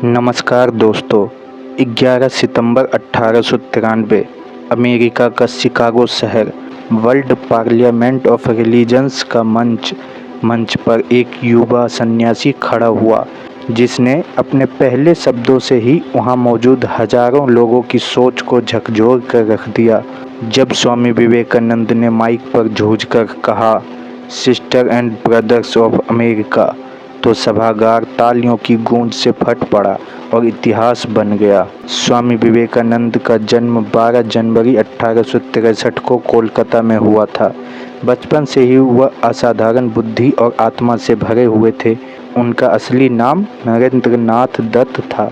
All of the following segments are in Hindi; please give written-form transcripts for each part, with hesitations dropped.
नमस्कार दोस्तों। 11 सितंबर 1893 अमेरिका का शिकागो शहर वर्ल्ड पार्लियामेंट ऑफ रिलीजन्स का मंच पर एक युवा सन्यासी खड़ा हुआ, जिसने अपने पहले शब्दों से ही वहां मौजूद हजारों लोगों की सोच को झकझोर कर रख दिया। जब स्वामी विवेकानंद ने माइक पर जूझकर कहा, sister and brothers of America, तो सभागार तालियों की गूंज से फट पड़ा और इतिहास बन गया। स्वामी विवेकानंद का जन्म 12 जनवरी 1863 को कोलकाता में हुआ था। बचपन से ही वह असाधारण बुद्धि और आत्मा से भरे हुए थे। उनका असली नाम नरेंद्रनाथ दत्त था।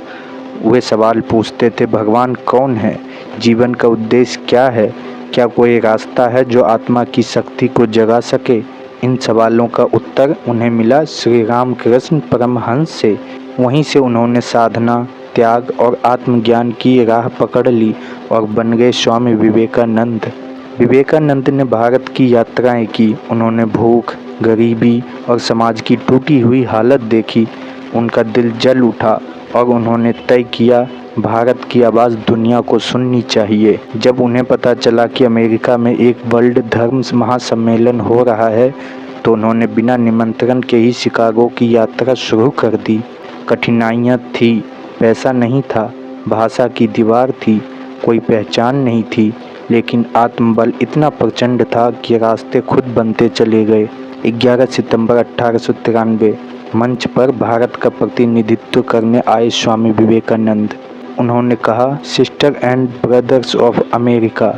वे सवाल पूछते थे, भगवान कौन है? जीवन का उद्देश्य क्या है? क्या कोई रास्ता है जो आत्मा की शक्ति को जगा सके? इन सवालों का उत्तर उन्हें मिला श्री रामकृष्ण परमहंस से। वहीं से उन्होंने साधना, त्याग और आत्मज्ञान की राह पकड़ ली और बन गए स्वामी विवेकानंद। विवेकानंद ने भारत की यात्राएं की। उन्होंने भूख, गरीबी और समाज की टूटी हुई हालत देखी। उनका दिल जल उठा और उन्होंने तय किया, भारत की आवाज़ दुनिया को सुननी चाहिए। जब उन्हें पता चला कि अमेरिका में एक वर्ल्ड धर्म महासम्मेलन हो रहा है, तो उन्होंने बिना निमंत्रण के ही शिकागो की यात्रा शुरू कर दी। कठिनाइयाँ थी, पैसा नहीं था, भाषा की दीवार थी, कोई पहचान नहीं थी, लेकिन आत्मबल इतना प्रचंड था कि रास्ते खुद बनते चले गए। 11 सितंबर 1893 मंच पर भारत का प्रतिनिधित्व करने आए स्वामी विवेकानंद। उन्होंने कहा, sister and brothers of America.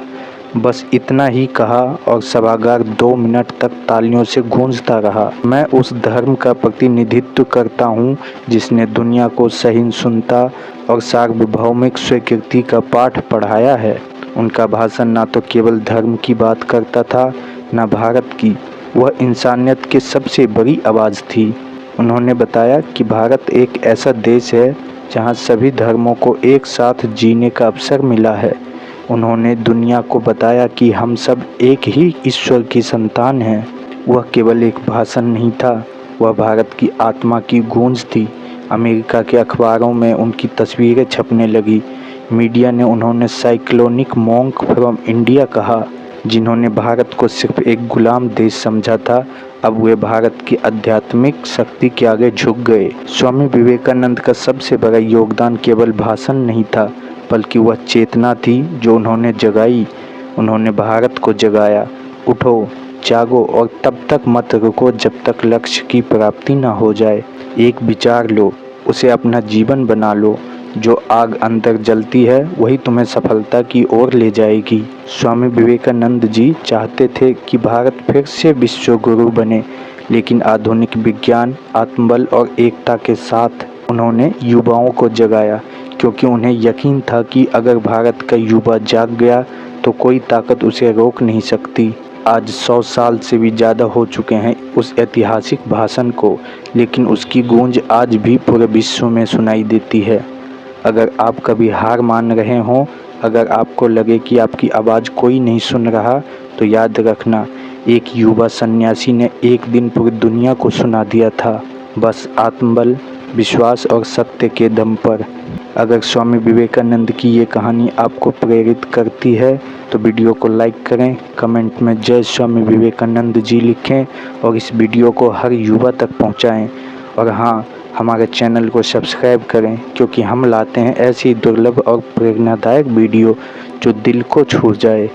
बस इतना ही कहा और सभागार 2 मिनट तक तालियों से गूंजता रहा। मैं उस धर्म का प्रतिनिधित्व करता हूँ जिसने दुनिया को सहिष्णुता और सार्वभौमिक स्वीकृति का पाठ पढ़ाया है। उनका भाषण न तो केवल धर्म की बात करता था, न भारत की। वह इंसानियत की सबसे बड़ी आवाज़ थी। उन्होंने बताया कि भारत एक ऐसा देश है जहाँ सभी धर्मों को एक साथ जीने का अवसर मिला है। उन्होंने दुनिया को बताया कि हम सब एक ही ईश्वर की संतान हैं। वह केवल एक भाषण नहीं था, वह भारत की आत्मा की गूंज थी। अमेरिका के अखबारों में उनकी तस्वीरें छपने लगी। मीडिया ने उन्होंने साइक्लोनिक मॉन्क फ्रॉम इंडिया कहा। जिन्होंने भारत को सिर्फ एक गुलाम देश समझा था, अब वे भारत की आध्यात्मिक शक्ति के आगे झुक गए। स्वामी विवेकानंद का सबसे बड़ा योगदान केवल भाषण नहीं था, बल्कि वह चेतना थी जो उन्होंने जगाई। उन्होंने भारत को जगाया, उठो, जागो और तब तक मत रुको जब तक लक्ष्य की प्राप्ति न हो जाए। एक विचार लो, उसे अपना जीवन बना लो। जो आग अंदर जलती है वही तुम्हें सफलता की ओर ले जाएगी। स्वामी विवेकानंद जी चाहते थे कि भारत फिर से विश्व गुरु बने, लेकिन आधुनिक विज्ञान, आत्मबल और एकता के साथ उन्होंने युवाओं को जगाया, क्योंकि उन्हें यकीन था कि अगर भारत का युवा जाग गया तो कोई ताकत उसे रोक नहीं सकती। आज 100 साल से भी ज़्यादा हो चुके हैं उस ऐतिहासिक भाषण को, लेकिन उसकी गूंज आज भी पूरे विश्व में सुनाई देती है। अगर आप कभी हार मान रहे हों, अगर आपको लगे कि आपकी आवाज़ कोई नहीं सुन रहा, तो याद रखना, एक युवा सन्यासी ने एक दिन पूरी दुनिया को सुना दिया था, बस आत्मबल, विश्वास और सत्य के दम पर। अगर स्वामी विवेकानंद की ये कहानी आपको प्रेरित करती है तो वीडियो को लाइक करें, कमेंट में जय स्वामी विवेकानंद जी लिखें और इस वीडियो को हर युवा तक पहुंचाएं। और हाँ, हमारे चैनल को सब्सक्राइब करें, क्योंकि हम लाते हैं ऐसी दुर्लभ और प्रेरणादायक वीडियो जो दिल को छू जाए।